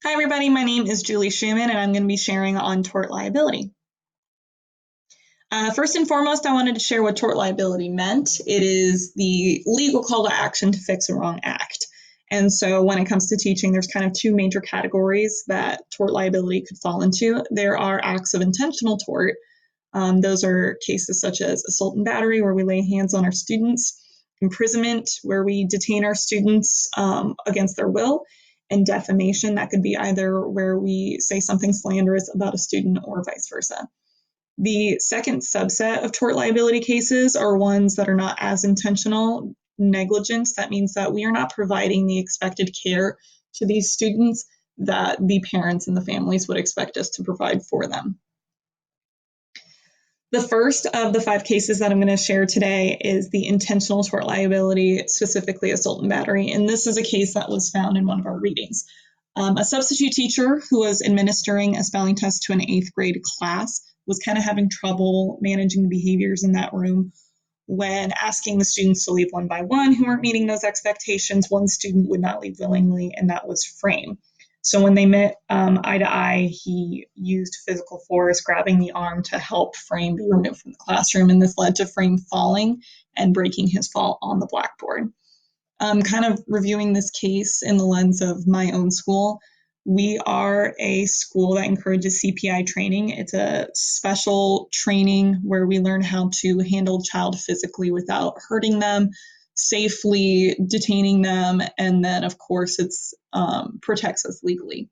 Hi, everybody. My name is Julie Schumann, and I'm going to be sharing on tort liability. First and foremost, I wanted to share what tort liability meant. It is the legal call to action to fix a wrong act. And so when it comes to teaching, there's kind of two major categories that tort liability could fall into. There are acts of intentional tort. Those are cases such as assault and battery, where we lay hands on our students, imprisonment, where we detain our students against their will, and defamation. That could be either where we say something slanderous about a student or vice versa. The second subset of tort liability cases are ones that are not as intentional. Negligence, that means that we are not providing the expected care to these students that the parents and the families would expect us to provide for them. The first of the 5 cases that I'm going to share today is the intentional tort liability, specifically assault and battery. And this is a case that was found in one of our readings. A substitute teacher who was administering a spelling test to an 8th grade class was kind of having trouble managing the behaviors in that room. When asking the students to leave one by one who weren't meeting those expectations, one student would not leave willingly, and that was Frame. So when they met eye to eye, he used physical force, grabbing the arm to help Frame be removed from the classroom, and this led to Frame falling and breaking his fall on the blackboard. Kind of reviewing this case in the lens of my own school, we are a school that encourages CPI training. It's a special training where we learn how to handle a child physically without hurting them, safely detaining them, and then, of course, it's protects us legally.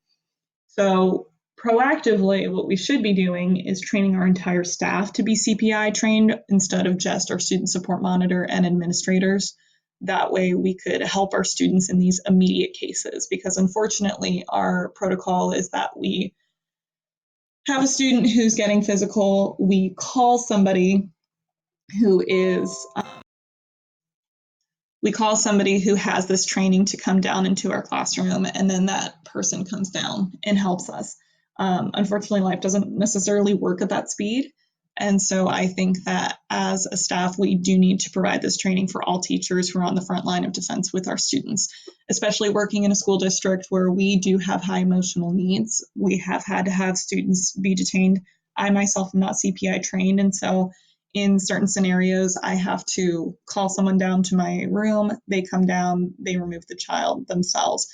So proactively, what we should be doing is training our entire staff to be CPI trained instead of just our student support monitor and administrators. That way we could help our students in these immediate cases, because unfortunately our protocol is that we have a student who's getting physical, we call somebody who is we call somebody who has this training to come down into our classroom, and then that person comes down and helps us. Unfortunately, life doesn't necessarily work at that speed. And so I think that as a staff, we do need to provide this training for all teachers who are on the front line of defense with our students, especially working in a school district where we do have high emotional needs. We have had to have students be detained. I myself am not CPI trained, and so in certain scenarios, I have to call someone down to my room. They come down, they remove the child themselves.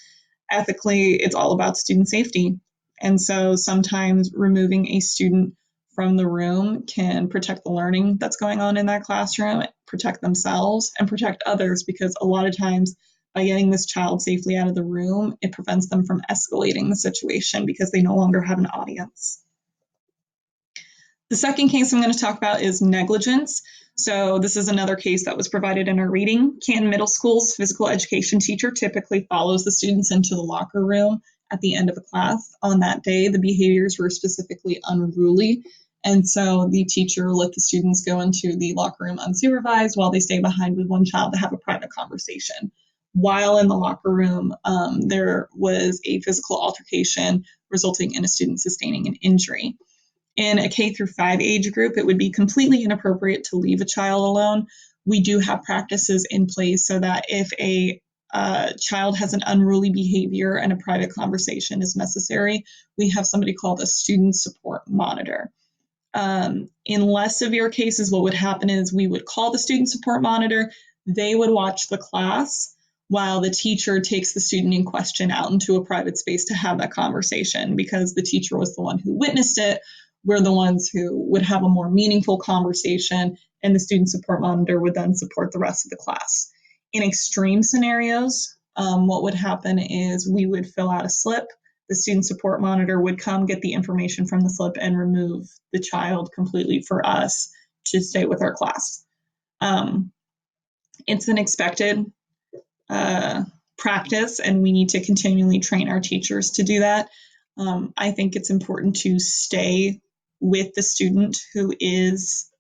Ethically, it's all about student safety. And so sometimes removing a student from the room can protect the learning that's going on in that classroom, protect themselves, and protect others, because a lot of times by getting this child safely out of the room, it prevents them from escalating the situation because they no longer have an audience. The second case I'm going to talk about is negligence. So this is another case that was provided in our reading. Canton Middle School's physical education teacher typically follows the students into the locker room at the end of a class. On that day, the behaviors were specifically unruly. And so the teacher let the students go into the locker room unsupervised while they stay behind with one child to have a private conversation. While in the locker room, there was a physical altercation resulting in a student sustaining an injury. In a K through 5 age group, it would be completely inappropriate to leave a child alone. We do have practices in place so that if a child has an unruly behavior and a private conversation is necessary, we have somebody called a student support monitor. In less severe cases, what would happen is we would call the student support monitor. They would watch the class while the teacher takes the student in question out into a private space to have that conversation, because the teacher was the one who witnessed it. We're the ones who would have a more meaningful conversation, and the student support monitor would then support the rest of the class. In extreme scenarios, what would happen is we would fill out a slip. The student support monitor would come get the information from the slip and remove the child completely for us to stay with our class. It's an expected practice, and we need to continually train our teachers to do that. I think it's important to stay with the student who is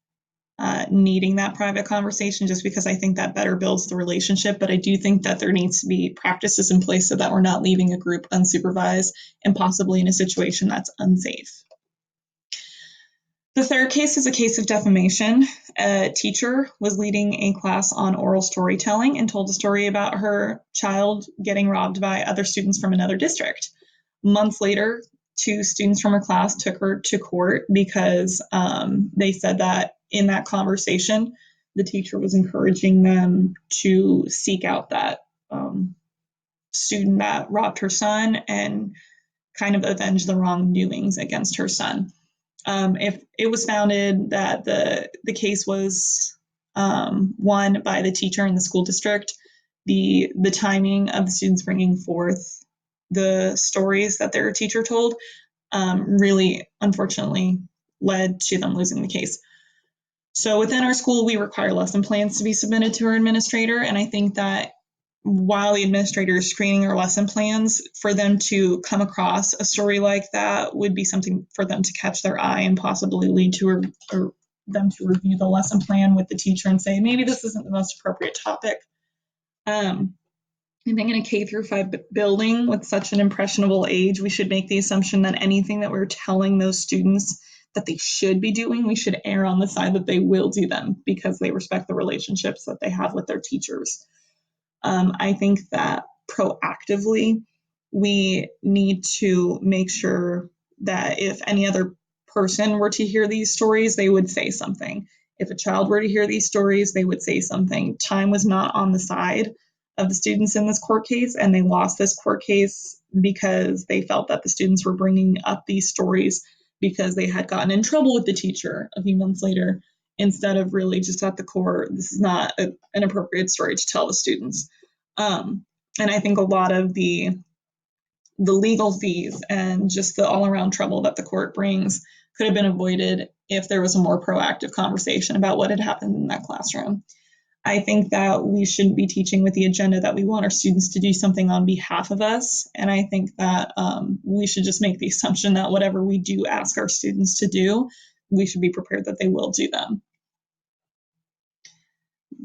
needing that private conversation, just because I think that better builds the relationship. But I do think that there needs to be practices in place so that we're not leaving a group unsupervised and possibly in a situation that's unsafe. The third case is a case of defamation. A teacher was leading a class on oral storytelling and told a story about her child getting robbed by other students from another district. Months later, two students from her class took her to court because they said that in that conversation, the teacher was encouraging them to seek out that student that robbed her son and kind of avenge the wrongdoings against her son. If it was founded that the case was won by the teacher in the school district, the timing of the students bringing forth the stories that their teacher told really, unfortunately, led to them losing the case. So within our school, we require lesson plans to be submitted to our administrator, and I think that while the administrator is screening our lesson plans, for them to come across a story like that would be something for them to catch their eye and possibly lead to them to review the lesson plan with the teacher and say, maybe this isn't the most appropriate topic. I think in a K through 5 building with such an impressionable age, we should make the assumption that anything that we're telling those students that they should be doing, we should err on the side that they will do them because they respect the relationships that they have with their teachers. I think that proactively, we need to make sure that if any other person were to hear these stories, they would say something. If a child were to hear these stories, they would say something. Time was not on the side of the students in this court case, and they lost this court case because they felt that the students were bringing up these stories because they had gotten in trouble with the teacher a few months later, instead of really just at the core, this is not an appropriate story to tell the students. And I think a lot of the legal fees and just the all around trouble that the court brings could have been avoided if there was a more proactive conversation about what had happened in that classroom. I think that we shouldn't be teaching with the agenda that we want our students to do something on behalf of us. And I think that we should just make the assumption that whatever we do ask our students to do, we should be prepared that they will do them.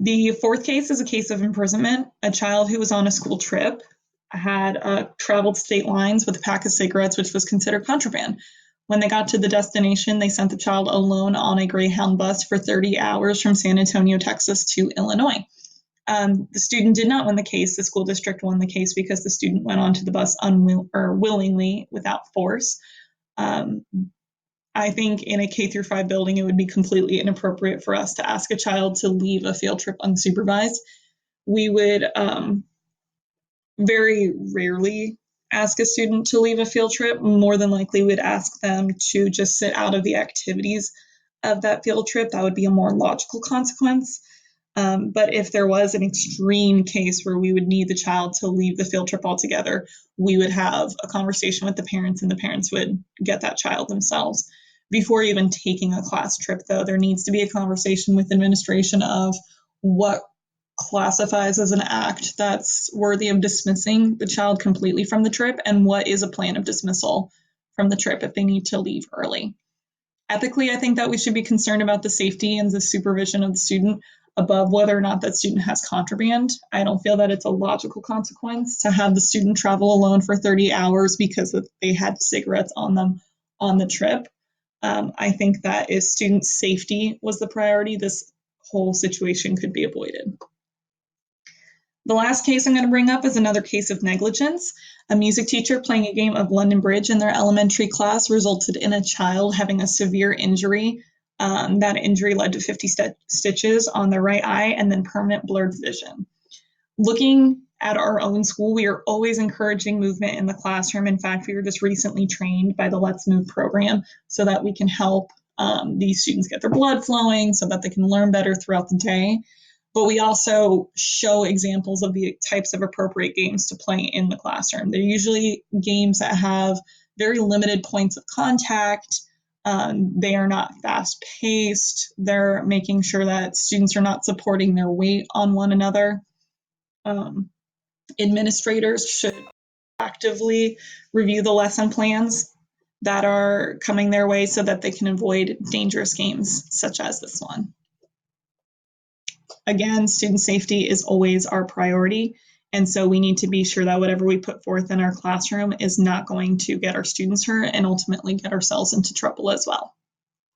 The fourth case is a case of imprisonment. A child who was on a school trip had traveled state lines with a pack of cigarettes, which was considered contraband. When they got to the destination, they sent the child alone on a Greyhound bus for 30 hours from San Antonio, Texas to Illinois. The student did not win the case. The school district won the case because the student went onto the bus willingly without force. I think in a K through 5 building, it would be completely inappropriate for us to ask a child to leave a field trip unsupervised. We would very rarely ask a student to leave a field trip. More than likely, we'd ask them to just sit out of the activities of that field trip. That would be a more logical consequence. But if there was an extreme case where we would need the child to leave the field trip altogether, we would have a conversation with the parents, and the parents would get that child themselves. Before even taking a class trip, though, there needs to be a conversation with administration of what classifies as an act that's worthy of dismissing the child completely from the trip, and what is a plan of dismissal from the trip if they need to leave early. Ethically, I think that we should be concerned about the safety and the supervision of the student above whether or not that student has contraband. I don't feel that it's a logical consequence to have the student travel alone for 30 hours because they had cigarettes on them on the trip. I think that if student safety was the priority, this whole situation could be avoided. The last case I'm going to bring up is another case of negligence. A music teacher playing a game of London Bridge in their elementary class resulted in a child having a severe injury. That injury led to 50 stitches on their right eye and then permanent blurred vision. Looking at our own school, we are always encouraging movement in the classroom. In fact, we were just recently trained by the Let's Move program so that we can help these students get their blood flowing so that they can learn better throughout the day. But we also show examples of the types of appropriate games to play in the classroom. They're usually games that have very limited points of contact. They are not fast paced. They're making sure that students are not supporting their weight on one another. Administrators should actively review the lesson plans that are coming their way so that they can avoid dangerous games such as this one. Again, student safety is always our priority. And so we need to be sure that whatever we put forth in our classroom is not going to get our students hurt and ultimately get ourselves into trouble as well.